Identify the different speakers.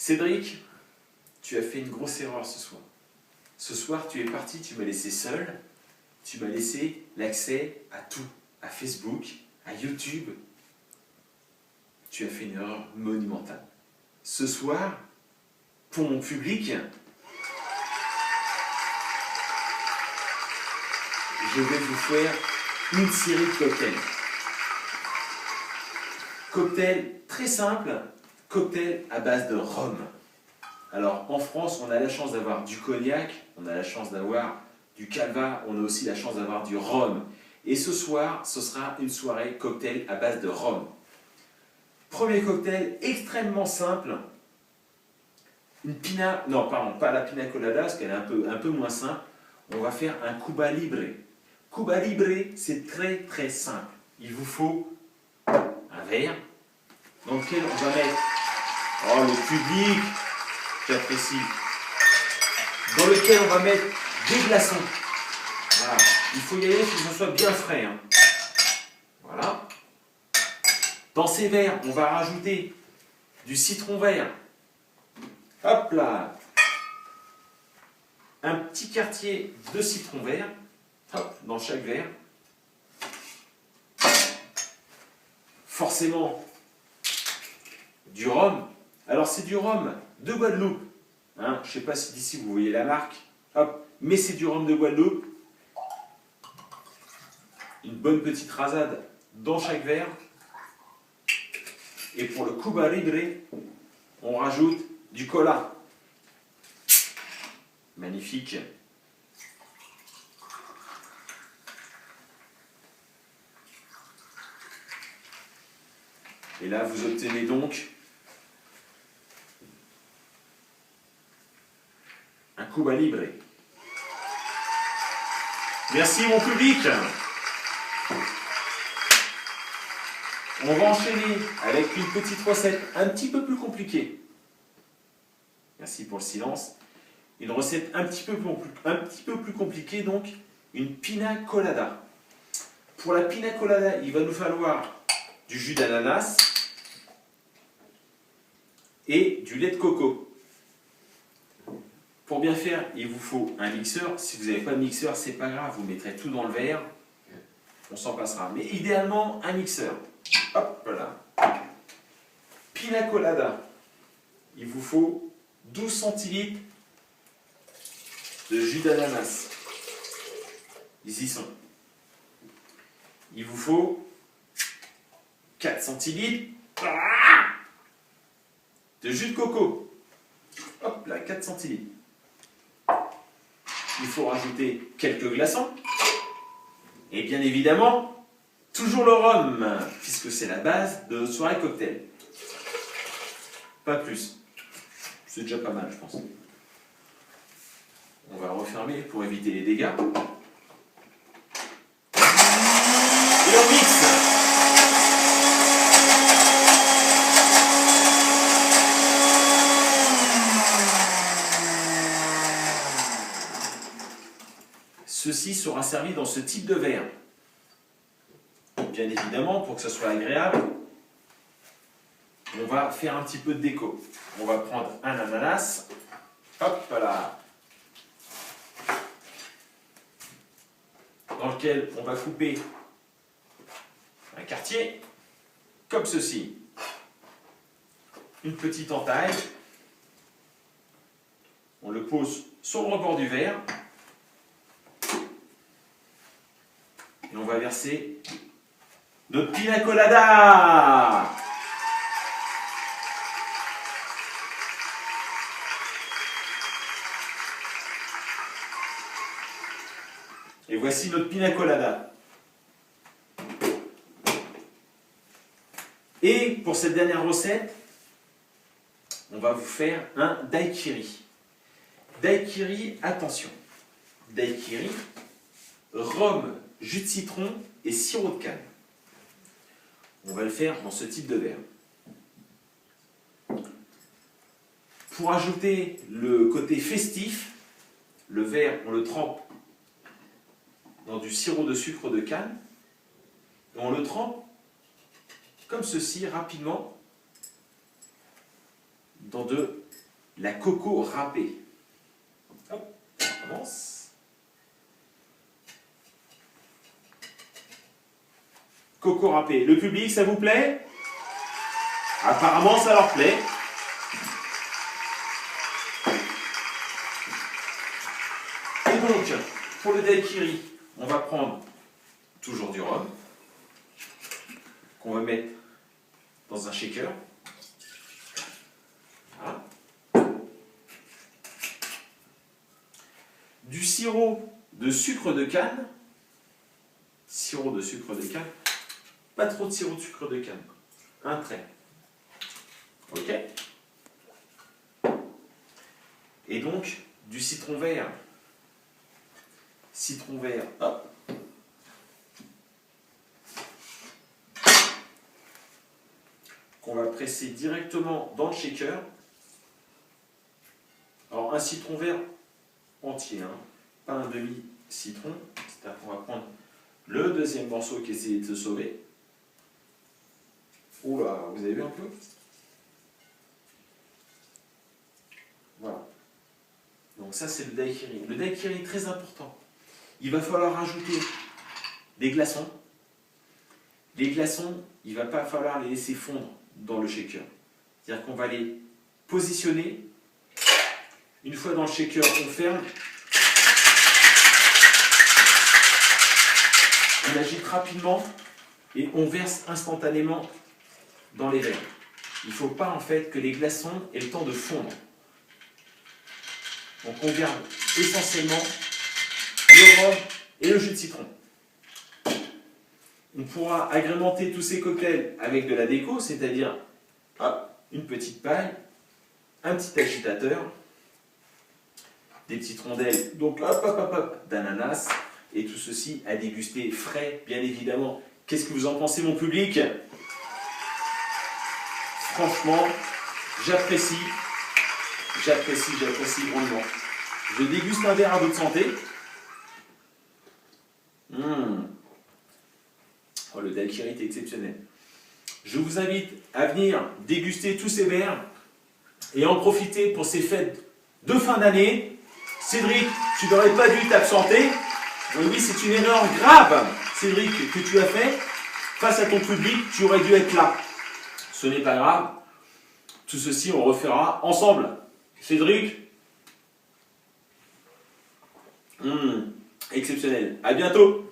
Speaker 1: Cédric, tu as fait une grosse erreur ce soir. Ce soir, tu es parti, tu m'as laissé seul. Tu m'as laissé l'accès à tout, à Facebook, à YouTube. Tu as fait une erreur monumentale. Ce soir, pour mon public, je vais vous faire une série de cocktails. Cocktail très simple, cocktail à base de rhum. Alors en France, on a la chance d'avoir du cognac, on a la chance d'avoir du calva, on a aussi la chance d'avoir du rhum. Et ce soir, ce sera une soirée cocktail à base de rhum. Premier cocktail extrêmement simple. Une pina... Non, pardon, pas la pina colada, parce qu'elle est un peu moins simple. On va faire un Cuba Libre. Cuba Libre, c'est très très simple. Il vous faut un verre dans lequel on va mettre... Oh, le public, j'apprécie. Dans lequel on va mettre des glaçons. Voilà. Il faut y aller pour que ce soit bien frais. Hein. Voilà. Dans ces verres, on va rajouter du citron vert. Hop là. Un petit quartier de citron vert. Hop, dans chaque verre. Forcément, du rhum. Alors c'est du rhum de Guadeloupe. Hein, je ne sais pas si d'ici vous voyez la marque. Hop, mais c'est du rhum de Guadeloupe. Une bonne petite rasade dans chaque verre. Et pour le Cuba Libre, on rajoute du cola. Magnifique. Et là, vous obtenez donc un Cuba Libre. Merci mon public. On va enchaîner avec une petite recette un petit peu plus compliquée. Merci pour le silence. Une recette un petit peu plus compliquée, donc une pina colada. Pour la pina colada, il va nous falloir du jus d'ananas et du lait de coco. Pour bien faire, il vous faut un mixeur. Si vous n'avez pas de mixeur, c'est pas grave, vous mettrez tout dans le verre. On s'en passera. Mais idéalement, un mixeur. Hop là. Pina colada. Il vous faut 12 centilitres de jus d'ananas. Ils y sont. Il vous faut 4 centilitres de jus de coco. Hop là, 4 centilitres. Il faut rajouter quelques glaçons. Et bien évidemment, toujours le rhum, puisque c'est la base de notre soirée cocktail. Pas plus. C'est déjà pas mal, je pense. On va refermer pour éviter les dégâts. Et on mixe. Ceci sera servi dans ce type de verre. Bien évidemment, pour que ce soit agréable, on va faire un petit peu de déco. On va prendre un ananas. Hop là. Dans lequel on va couper un quartier, comme ceci. Une petite entaille. On le pose sur le rebord du verre. Et on va verser notre pina colada. Et voici notre pina colada. Et pour cette dernière recette, on va vous faire un daiquiri. Daiquiri, attention. Daiquiri, rhum, jus de citron et sirop de canne. On va le faire dans ce type de verre. Pour ajouter le côté festif, le verre, on le trempe dans du sirop de sucre de canne. Et on le trempe comme ceci, rapidement, dans de la coco râpée. Hop, on commence. Coco râpée. Le public, ça vous plaît? Apparemment, ça leur plaît. Et donc, pour le daiquiri, on va prendre toujours du rhum qu'on va mettre dans un shaker. Voilà. Du sirop de sucre de canne. Sirop de sucre de canne. Pas trop de sirop de sucre de canne. Un trait. Ok? Et donc, du citron vert. Citron vert, hop. Qu'on va presser directement dans le shaker. Alors, un citron vert entier, hein, pas un demi-citron. C'est-à-dire qu'on va prendre le deuxième morceau qui essaie de se sauver. Oula, vous avez vu un peu? Voilà. Donc ça, c'est le daiquiri. Le daiquiri est très important. Il va falloir ajouter des glaçons. Les glaçons, il ne va pas falloir les laisser fondre dans le shaker. C'est-à-dire qu'on va les positionner. Une fois dans le shaker, on ferme. On agite rapidement et on verse instantanément dans les verres. Il ne faut pas en fait que les glaçons aient le temps de fondre. Donc on garde essentiellement le rhum et le jus de citron. On pourra agrémenter tous ces cocktails avec de la déco, c'est-à-dire une petite paille, un petit agitateur, des petites rondelles, donc d'ananas, et tout ceci à déguster frais, bien évidemment. Qu'est-ce que vous en pensez, mon public? Franchement, j'apprécie grandement. Je déguste un verre à votre santé. Oh, le daiquiri est exceptionnel. Je vous invite à venir déguster tous ces verres et en profiter pour ces fêtes de fin d'année. Cédric, tu n'aurais pas dû t'absenter. Oui, c'est une erreur grave, Cédric, que tu as fait. Face à ton public, tu aurais dû être là. Ce n'est pas grave. Tout ceci, on refera ensemble. Cédric, exceptionnel. À bientôt.